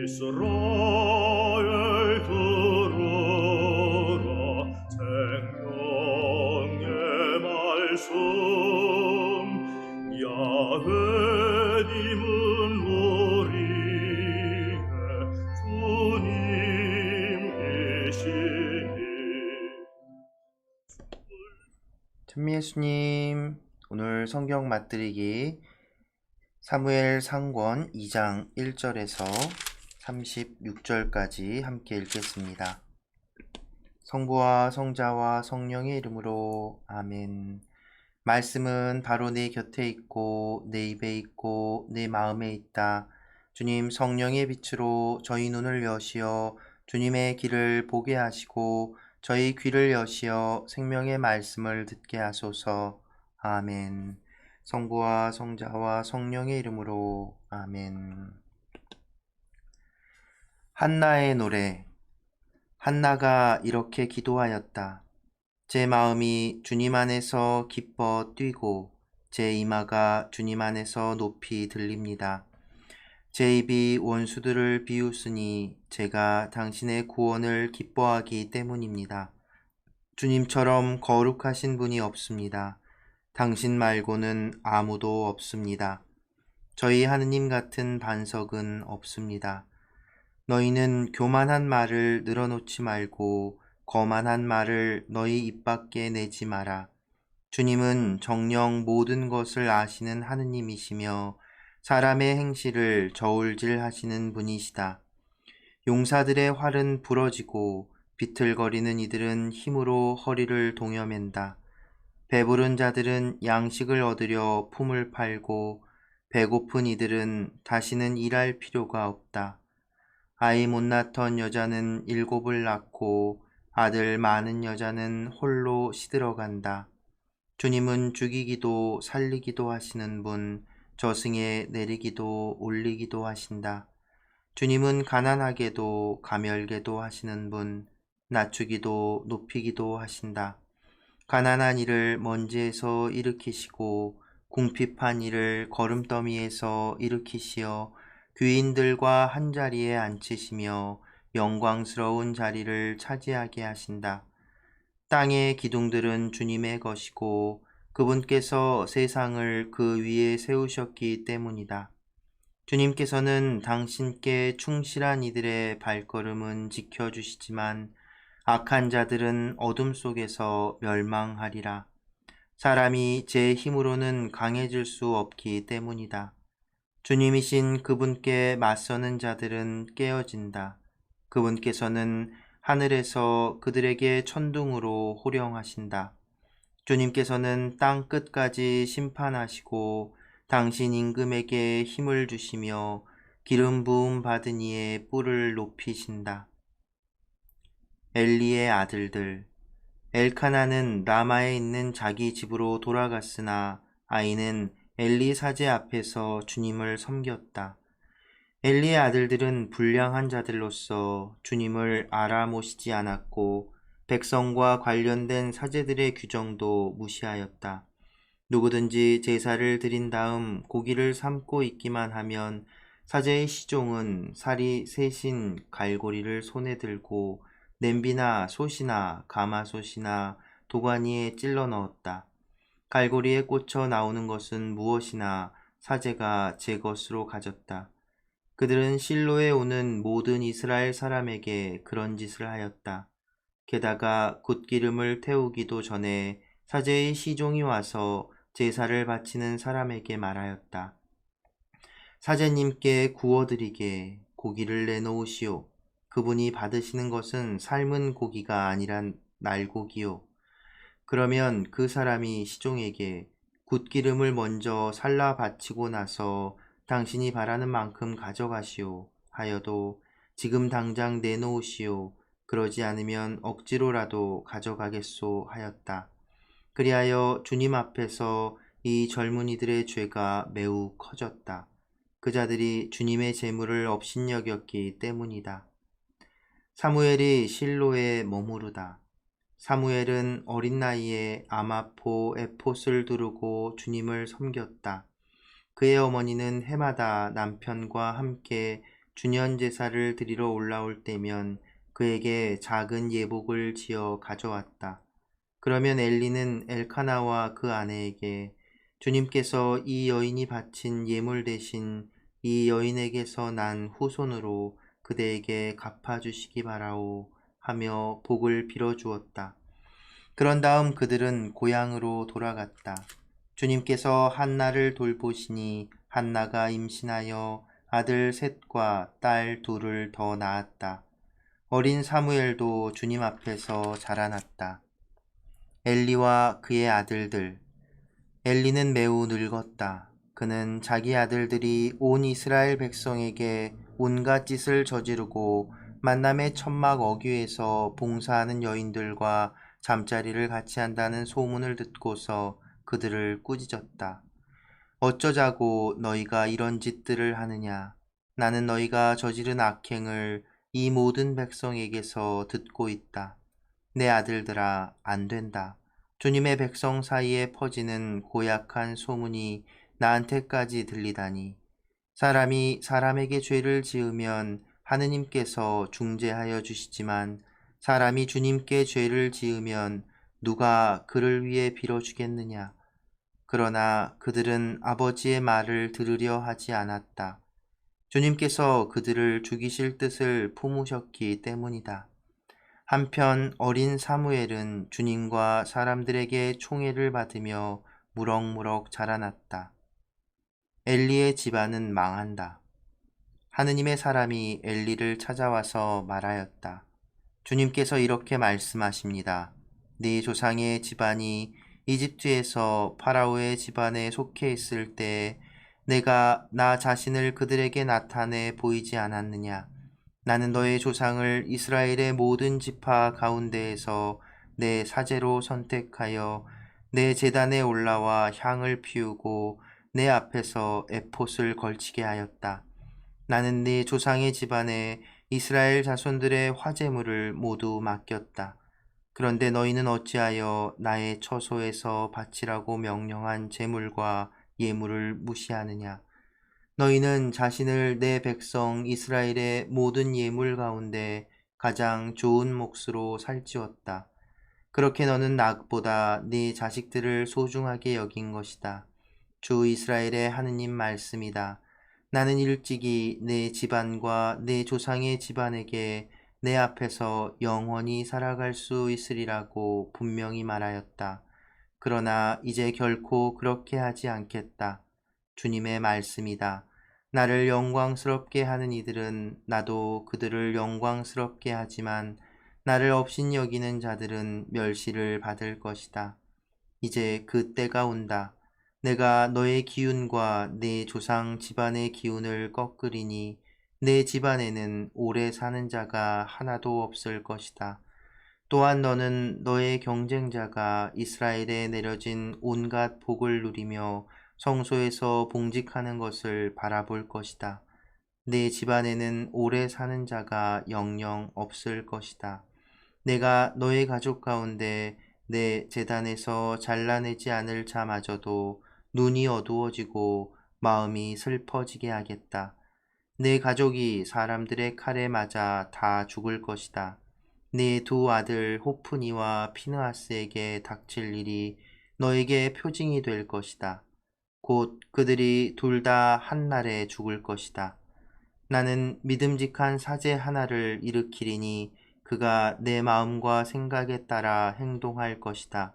이스라엘 들으라 생명의 말씀 야훼님은 우리의 주님이시니. 천미예수님, 오늘 성경 맛들이기 사무엘 상권 2장 1절에서 36절까지 함께 읽겠습니다. 성부와 성자와 성령의 이름으로 아멘. 말씀은 바로 내 곁에 있고 내 입에 있고 내 마음에 있다. 주님, 성령의 빛으로 저희 눈을 여시어 주님의 길을 보게 하시고 저희 귀를 여시어 생명의 말씀을 듣게 하소서. 아멘. 성부와 성자와 성령의 이름으로 아멘. 한나의 노래. 한나가 이렇게 기도하였다. 제 마음이 주님 안에서 기뻐 뛰고 제 이마가 주님 안에서 높이 들립니다. 제 입이 원수들을 비웃으니 제가 당신의 구원을 기뻐하기 때문입니다. 주님처럼 거룩하신 분이 없습니다. 당신 말고는 아무도 없습니다. 저희 하느님 같은 반석은 없습니다. 너희는 교만한 말을 늘어놓지 말고 거만한 말을 너희 입 밖에 내지 마라. 주님은 정녕 모든 것을 아시는 하느님이시며 사람의 행실을 저울질하시는 분이시다. 용사들의 활은 부러지고 비틀거리는 이들은 힘으로 허리를 동여맨다. 배부른 자들은 양식을 얻으려 품을 팔고 배고픈 이들은 다시는 일할 필요가 없다. 아이 못 낳던 여자는 7을 낳고 아들 많은 여자는 홀로 시들어간다. 주님은 죽이기도 살리기도 하시는 분, 저승에 내리기도 올리기도 하신다. 주님은 가난하게도 가멸게도 하시는 분, 낮추기도 높이기도 하신다. 가난한 이를 먼지에서 일으키시고 궁핍한 이를 거름더미에서 일으키시어 귀인들과 한자리에 앉히시며 영광스러운 자리를 차지하게 하신다. 땅의 기둥들은 주님의 것이고 그분께서 세상을 그 위에 세우셨기 때문이다. 주님께서는 당신께 충실한 이들의 발걸음은 지켜주시지만 악한 자들은 어둠 속에서 멸망하리라. 사람이 제 힘으로는 강해질 수 없기 때문이다. 주님이신 그분께 맞서는 자들은 깨어진다. 그분께서는 하늘에서 그들에게 천둥으로 호령하신다. 주님께서는 땅 끝까지 심판하시고 당신 임금에게 힘을 주시며 기름 부음 받은 이의 뿔을 높이신다. 엘리의 아들들. 엘카나는 라마에 있는 자기 집으로 돌아갔으나 아이는 엘리 사제 앞에서 주님을 섬겼다. 엘리의 아들들은 불량한 자들로서 주님을 알아모시지 않았고 백성과 관련된 사제들의 규정도 무시하였다. 누구든지 제사를 드린 다음 고기를 삶고 있기만 하면 사제의 시종은 살이 세신 갈고리를 손에 들고 냄비나 솥이나 가마솥이나 도가니에 찔러 넣었다. 갈고리에 꽂혀 나오는 것은 무엇이나 사제가 제 것으로 가졌다. 그들은 실로에 오는 모든 이스라엘 사람에게 그런 짓을 하였다. 게다가 굿기름을 태우기도 전에 사제의 시종이 와서 제사를 바치는 사람에게 말하였다. 사제님께 구워드리게 고기를 내놓으시오. 그분이 받으시는 것은 삶은 고기가 아니란 날고기요. 그러면 그 사람이 시종에게 굿기름을 먼저 살라 바치고 나서 당신이 바라는 만큼 가져가시오 하여도 지금 당장 내놓으시오. 그러지 않으면 억지로라도 가져가겠소 하였다. 그리하여 주님 앞에서 이 젊은이들의 죄가 매우 커졌다. 그 자들이 주님의 재물을 업신여겼기 때문이다. 사무엘이 실로에 머무르다. 사무엘은 어린 나이에 아마포 에폿을 두르고 주님을 섬겼다. 그의 어머니는 해마다 남편과 함께 주년 제사를 드리러 올라올 때면 그에게 작은 예복을 지어 가져왔다. 그러면 엘리는 엘카나와 그 아내에게 주님께서 이 여인이 바친 예물 대신 이 여인에게서 난 후손으로 그대에게 갚아주시기 바라오 하며 복을 빌어주었다. 그런 다음 그들은 고향으로 돌아갔다. 주님께서 한나를 돌보시니 한나가 임신하여 아들 셋과 딸 둘을 더 낳았다. 어린 사무엘도 주님 앞에서 자라났다. 엘리와 그의 아들들. 엘리는 매우 늙었다. 그는 자기 아들들이 온 이스라엘 백성에게 온갖 짓을 저지르고 만남의 천막 어귀에서 봉사하는 여인들과 잠자리를 같이 한다는 소문을 듣고서 그들을 꾸짖었다. 어쩌자고 너희가 이런 짓들을 하느냐? 나는 너희가 저지른 악행을 이 모든 백성에게서 듣고 있다. 내 아들들아, 안 된다. 주님의 백성 사이에 퍼지는 고약한 소문이 나한테까지 들리다니. 사람이 사람에게 죄를 지으면 하느님께서 중재하여 주시지만 사람이 주님께 죄를 지으면 누가 그를 위해 빌어주겠느냐. 그러나 그들은 아버지의 말을 들으려 하지 않았다. 주님께서 그들을 죽이실 뜻을 품으셨기 때문이다. 한편 어린 사무엘은 주님과 사람들에게 총애를 받으며 무럭무럭 자라났다. 엘리의 집안은 망한다. 하느님의 사람이 엘리를 찾아와서 말하였다. 주님께서 이렇게 말씀하십니다. 네 조상의 집안이 이집트에서 파라오의 집안에 속해 있을 때 내가 나 자신을 그들에게 나타내 보이지 않았느냐? 나는 너의 조상을 이스라엘의 모든 지파 가운데에서 내 사제로 선택하여 내 제단에 올라와 향을 피우고 내 앞에서 에폿을 걸치게 하였다. 나는 네 조상의 집안에 이스라엘 자손들의 화제물을 모두 맡겼다. 그런데 너희는 어찌하여 나의 처소에서 바치라고 명령한 제물과 예물을 무시하느냐? 너희는 자신을 내 백성 이스라엘의 모든 예물 가운데 가장 좋은 몫으로 살찌웠다. 그렇게 너는 낙보다 네 자식들을 소중하게 여긴 것이다. 주 이스라엘의 하느님 말씀이다. 나는 일찍이 내 집안과 내 조상의 집안에게 내 앞에서 영원히 살아갈 수 있으리라고 분명히 말하였다. 그러나 이제 결코 그렇게 하지 않겠다. 주님의 말씀이다. 나를 영광스럽게 하는 이들은 나도 그들을 영광스럽게 하지만 나를 업신여기는 자들은 멸시를 받을 것이다. 이제 그 때가 온다. 내가 너의 기운과 네 조상 집안의 기운을 꺾으리니 내 집안에는 오래 사는 자가 하나도 없을 것이다. 또한 너는 너의 경쟁자가 이스라엘에 내려진 온갖 복을 누리며 성소에서 봉직하는 것을 바라볼 것이다. 내 집안에는 오래 사는 자가 영영 없을 것이다. 내가 너의 가족 가운데 내 제단에서 잘라내지 않을 자마저도 눈이 어두워지고 마음이 슬퍼지게 하겠다. 내 가족이 사람들의 칼에 맞아 다 죽을 것이다. 네 두 아들 호프니와 피느하스에게 닥칠 일이 너에게 표징이 될 것이다. 곧 그들이 둘 다 한날에 죽을 것이다. 나는 믿음직한 사제 하나를 일으키리니 그가 내 마음과 생각에 따라 행동할 것이다.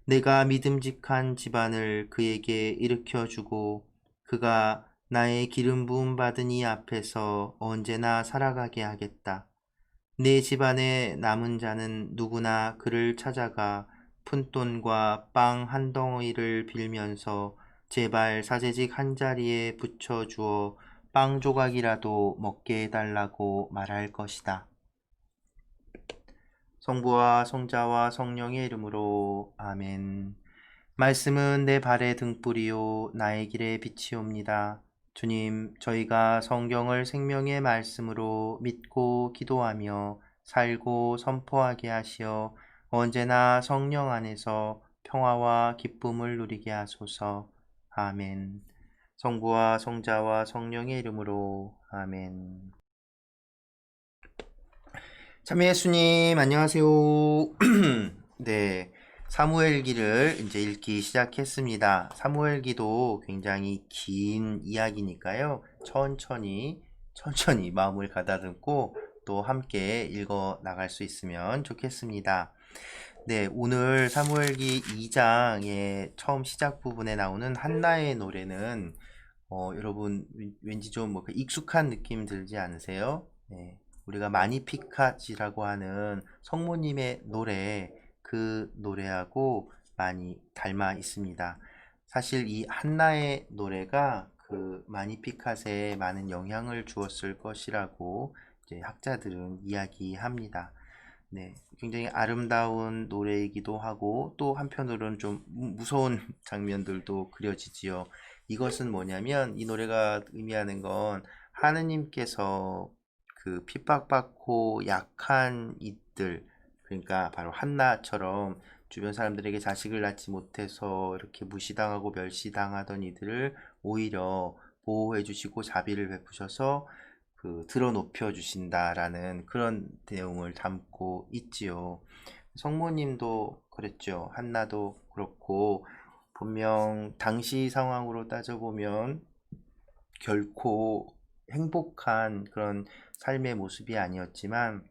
내가 믿음직한 집안을 그에게 일으켜주고 그가 나의 기름 부음 받은 이 앞에서 언제나 살아가게 하겠다. 내 집안에 남은 자는 누구나 그를 찾아가 푼돈과 빵 한 덩어리를 빌면서 제발 사제직 한 자리에 붙여주어 빵 조각이라도 먹게 해달라고 말할 것이다. 성부와 성자와 성령의 이름으로 아멘. 말씀은 내 발의 등불이요 나의 길의 빛이옵니다. 주님, 저희가 성경을 생명의 말씀으로 믿고 기도하며 살고 선포하게 하시어 언제나 성령 안에서 평화와 기쁨을 누리게 하소서. 아멘. 성부와 성자와 성령의 이름으로 아멘. 참여 예수님, 안녕하세요. 네, 사무엘기를 이제 읽기 시작했습니다. 사무엘기도 굉장히 긴 이야기니까요. 천천히 마음을 가다듬고 또 함께 읽어 나갈 수 있으면 좋겠습니다. 네, 오늘 사무엘기 2장의 처음 시작 부분에 나오는 한나의 노래는 여러분 왠지 좀 뭐 익숙한 느낌 들지 않으세요? 네, 우리가 마니피카지라고 하는 성모님의 노래, 그 노래하고 많이 닮아 있습니다. 사실 이 한나의 노래가 그 마니피카스에 많은 영향을 주었을 것이라고 이제 학자들은 이야기합니다. 네, 굉장히 아름다운 노래이기도 하고 또 한편으로는 좀 무서운 장면들도 그려지지요. 이것은 뭐냐면 이 노래가 의미하는 건 하느님께서 그 핍박받고 약한 이들, 그러니까 바로 한나처럼 주변 사람들에게 자식을 낳지 못해서 이렇게 무시당하고 멸시당하던 이들을 오히려 보호해 주시고 자비를 베푸셔서 그 들어 높여 주신다라는 그런 내용을 담고 있지요. 성모님도 그랬죠. 한나도 그렇고 분명 당시 상황으로 따져보면 결코 행복한 그런 삶의 모습이 아니었지만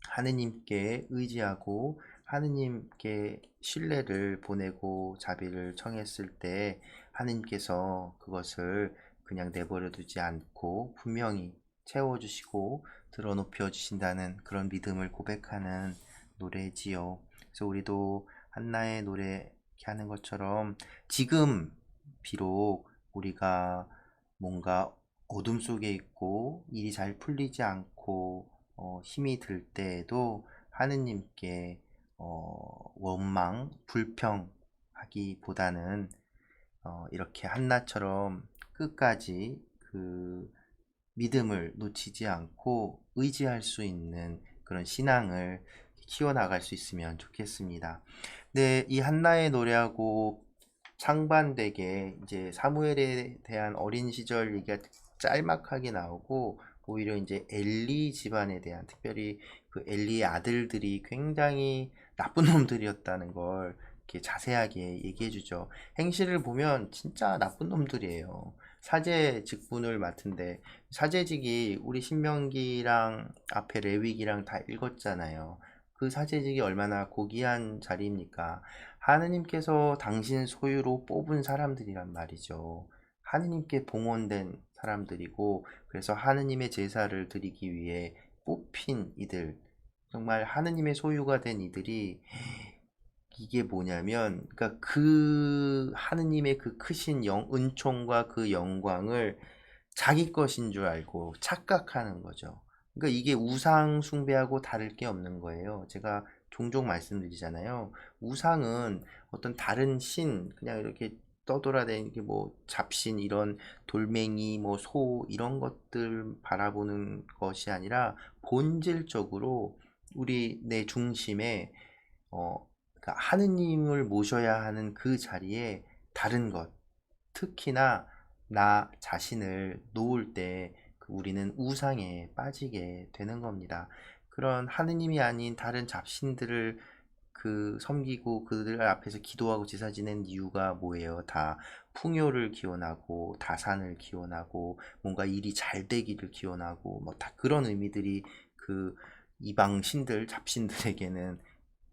하느님께 의지하고 하느님께 신뢰를 보내고 자비를 청했을 때 하느님께서 그것을 그냥 내버려 두지 않고 분명히 채워주시고 들어높여 주신다는 그런 믿음을 고백하는 노래지요. 그래서 우리도 한나의 노래 이렇게 하는 것처럼 지금 비록 우리가 뭔가 어둠 속에 있고 일이 잘 풀리지 않고 힘이 들 때에도 하느님께 원망, 불평하기보다는 이렇게 한나처럼 끝까지 그 믿음을 놓치지 않고 의지할 수 있는 그런 신앙을 키워나갈 수 있으면 좋겠습니다. 네, 이 한나의 노래하고 상반되게 이제 사무엘에 대한 어린 시절 얘기가 짤막하게 나오고 오히려 이제 엘리 집안에 대한 특별히 그 엘리의 아들들이 굉장히 나쁜 놈들이었다는 걸 이렇게 자세하게 얘기해 주죠. 행실을 보면 진짜 나쁜 놈들이에요. 사제 직분을 맡은데 사제직이 우리 신명기랑 앞에 레위기랑 다 읽었잖아요. 그 사제직이 얼마나 고귀한 자리입니까? 하느님께서 당신 소유로 뽑은 사람들이란 말이죠. 하느님께 봉헌된 사람들이고 그래서 하느님의 제사를 드리기 위해 뽑힌 이들, 정말 하느님의 소유가 된 이들이 이게 뭐냐면 그러니까 그 하느님의 그 크신 은총과 그 영광을 자기 것인 줄 알고 착각하는 거죠. 그러니까 이게 우상 숭배하고 다를 게 없는 거예요. 제가 종종 말씀드리잖아요. 우상은 어떤 다른 신, 그냥 이렇게 떠돌아다니는 게 뭐 잡신 이런 돌멩이, 뭐 소 이런 것들 바라보는 것이 아니라 본질적으로 우리 내 중심에 그러니까 하느님을 모셔야 하는 그 자리에 다른 것, 특히나 나 자신을 놓을 때 우리는 우상에 빠지게 되는 겁니다. 그런 하느님이 아닌 다른 잡신들을 그 섬기고 그들 앞에서 기도하고 제사 지낸 이유가 뭐예요? 다 풍요를 기원하고 다산을 기원하고 뭔가 일이 잘 되기를 기원하고 뭐 다 그런 의미들이 그 이방 신들 잡신들에게는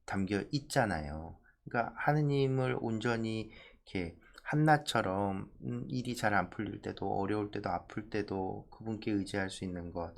담겨 있잖아요. 그러니까 하느님을 온전히 이렇게 한나처럼 일이 잘 안 풀릴 때도 어려울 때도 아플 때도 그분께 의지할 수 있는 것,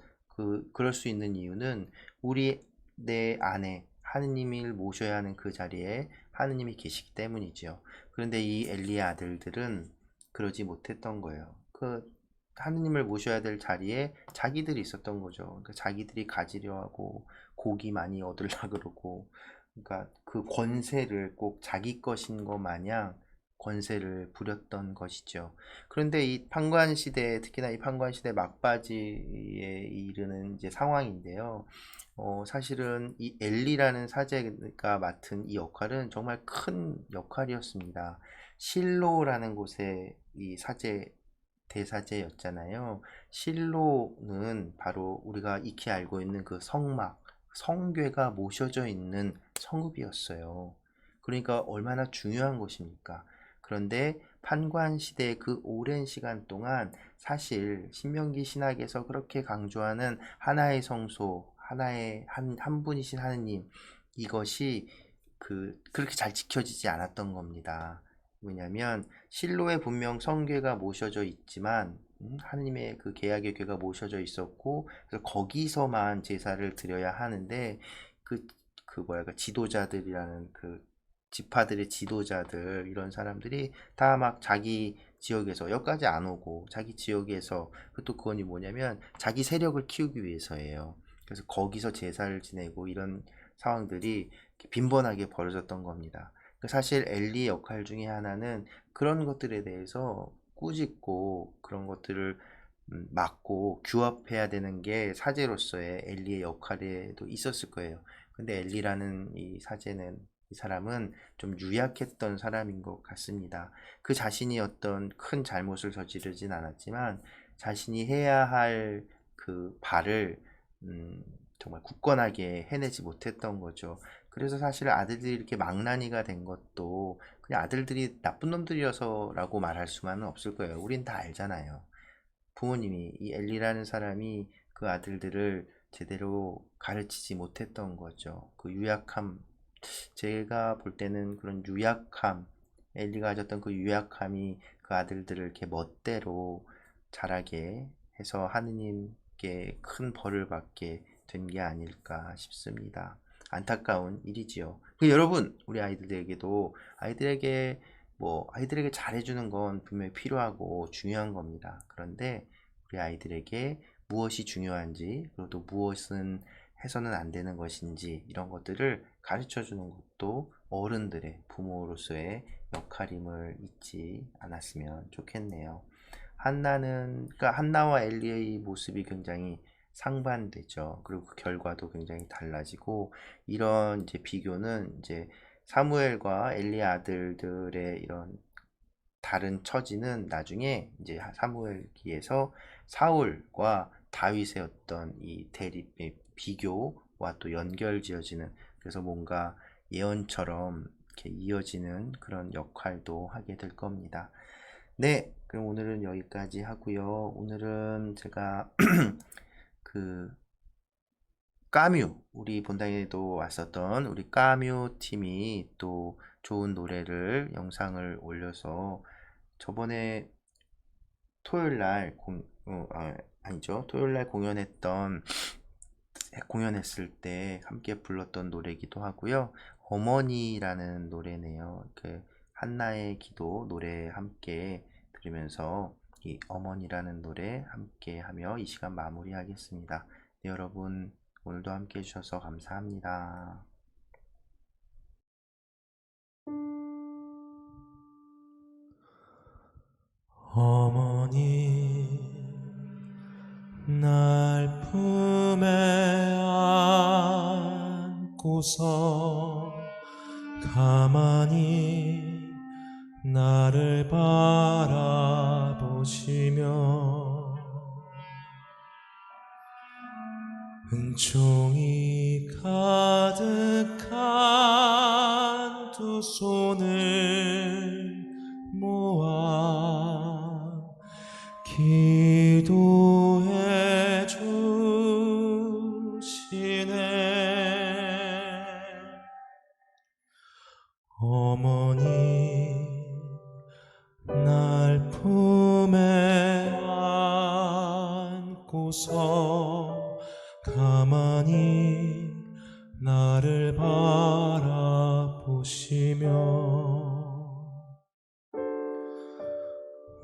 그럴 수 있는 이유는 우리 내 안에 하느님을 모셔야 하는 그 자리에 하느님이 계시기 때문이죠. 그런데 이 엘리의 아들들은 그러지 못했던 거예요. 그 하느님을 모셔야 될 자리에 자기들이 있었던 거죠. 그러니까 자기들이 가지려 하고 고기 많이 얻으려 그러고 그러니까 그 권세를 꼭 자기 것인 것 마냥 권세를 부렸던 것이죠. 그런데 이 판관 시대, 특히나 이 판관 시대 막바지에 이르는 이제 상황인데요. 사실은 이 엘리라는 사제가 맡은 이 역할은 정말 큰 역할이었습니다. 실로라는 곳에 이 사제 대사제였잖아요. 실로는 바로 우리가 익히 알고 있는 그 성막, 성궤가 모셔져 있는 성읍이었어요. 그러니까 얼마나 중요한 곳입니까? 그런데 판관 시대의 그 오랜 시간 동안 사실 신명기 신학에서 그렇게 강조하는 하나의 성소, 하나의 한 분이신 하느님, 이것이 그렇게 잘 지켜지지 않았던 겁니다. 왜냐하면 실로에 분명 성궤가 모셔져 있지만 하느님의 그 계약의 궤가 모셔져 있었고, 그래서 거기서만 제사를 드려야 하는데 그 지도자들이라는 그 지파들의 지도자들, 이런 사람들이 다 막 자기 지역에서 여기까지 안 오고 자기 지역에서, 또 그건이 뭐냐면 자기 세력을 키우기 위해서예요. 그래서 거기서 제사를 지내고 이런 상황들이 빈번하게 벌어졌던 겁니다. 사실 엘리의 역할 중에 하나는 그런 것들에 대해서 꾸짖고 그런 것들을 막고 규합해야 되는 게 사제로서의 엘리의 역할에도 있었을 거예요. 근데 엘리라는 이 사람은 좀 유약했던 사람인 것 같습니다. 그 자신이 어떤 큰 잘못을 저지르진 않았지만 자신이 해야 할 그 바를 정말 굳건하게 해내지 못했던 거죠. 그래서 사실 아들들이 이렇게 망나니가 된 것도 그냥 아들들이 나쁜 놈들이어서라고 말할 수만은 없을 거예요. 우린 다 알잖아요. 부모님이, 이 엘리라는 사람이 그 아들들을 제대로 가르치지 못했던 거죠. 그 유약함, 제가 볼 때는 그런 유약함, 엘리가 가졌던 그 유약함이 그 아들들을 이렇게 멋대로 자라게 해서 하느님께 큰 벌을 받게 된 게 아닐까 싶습니다. 안타까운 일이지요. 여러분, 우리 아이들에게 잘해주는 건 분명히 필요하고 중요한 겁니다. 그런데 우리 아이들에게 무엇이 중요한지, 그리고 또 무엇은 해서는 안 되는 것인지, 이런 것들을 가르쳐 주는 것도 어른들의, 부모로서의 역할임을 잊지 않았으면 좋겠네요. 한나와 엘리의 모습이 굉장히 상반되죠. 그리고 그 결과도 굉장히 달라지고, 이런 이제 비교는 이제 사무엘과 엘리 아들들의 이런 다른 처지는 나중에 이제 사무엘기에서 사울과 다윗의 어떤 이 대립의 비교와 또 연결지어지는, 그래서 뭔가 예언처럼 이렇게 이어지는 그런 역할도 하게 될 겁니다. 네, 그럼 오늘은 여기까지 하고요. 오늘은 제가 그 까뮤, 우리 본당에도 왔었던 우리 까뮤 팀이 또 좋은 노래를, 영상을 올려서 저번에 토요일날 토요일날 공연했을 때 함께 불렀던 노래이기도 하고요. 어머니라는 노래네요. 그 한나의 기도 노래 함께 들으면서 이 어머니라는 노래 함께 하며 이 시간 마무리하겠습니다. 네, 여러분 오늘도 함께 해주셔서 감사합니다. 어머니 날 품에 안고서 가만히 나를 바라보시며 은총이 가득한 두 손을 모아 기도해 주시네. 어머니 날 품에 안고서 가만히 나를 바라보시며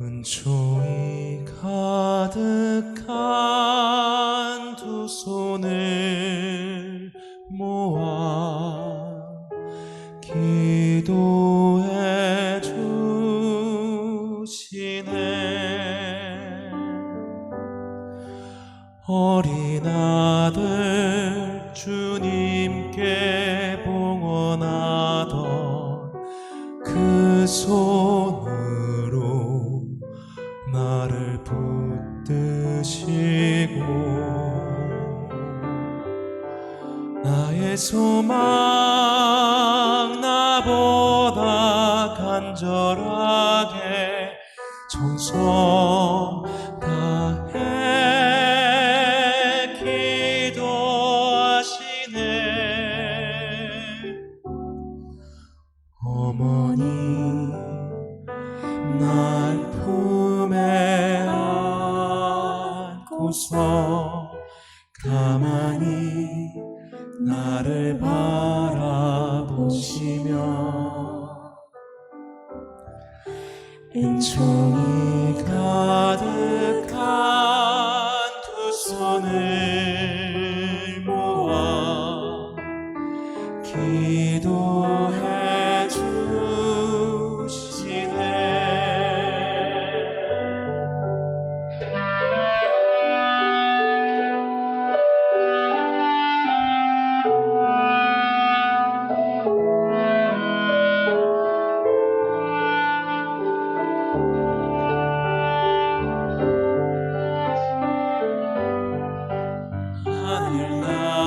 은총이 가득한 두 손을 모아 기도해 주시네. 어린 아들 주님께 봉헌하던 그 손으로 나를 소망 나보다 간절하게 정성 다해 기도하시네. 어머니 날 품에 안고서 가만히 나를 바라보시며 은총이 가득한 두 손을 모아 기도해 주시네.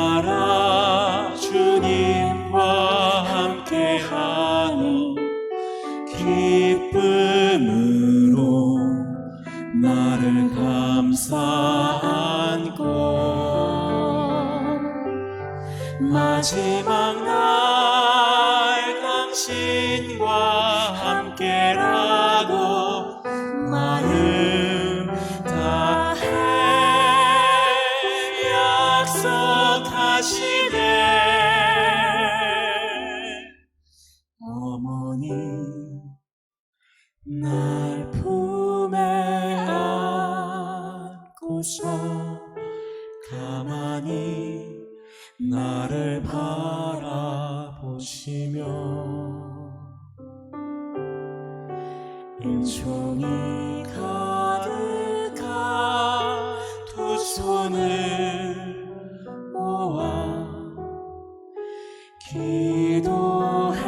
하늘나라 주님과 함께하는 기쁨으로 나를 감싸 안고 마지막 날 당신과 함께라고 마음 다해 약속하시네. 어머니 날 품에 안고서 가만히 나를 바라보시며 은총이 가득한 두 손을 모아 기도해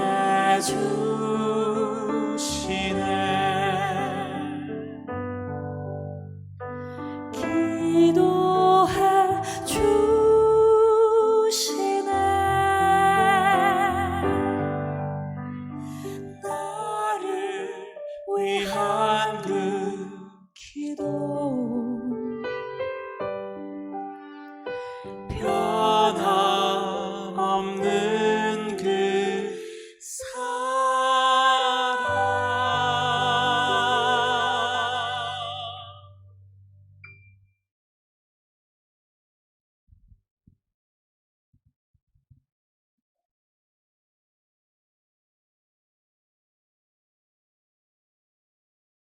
주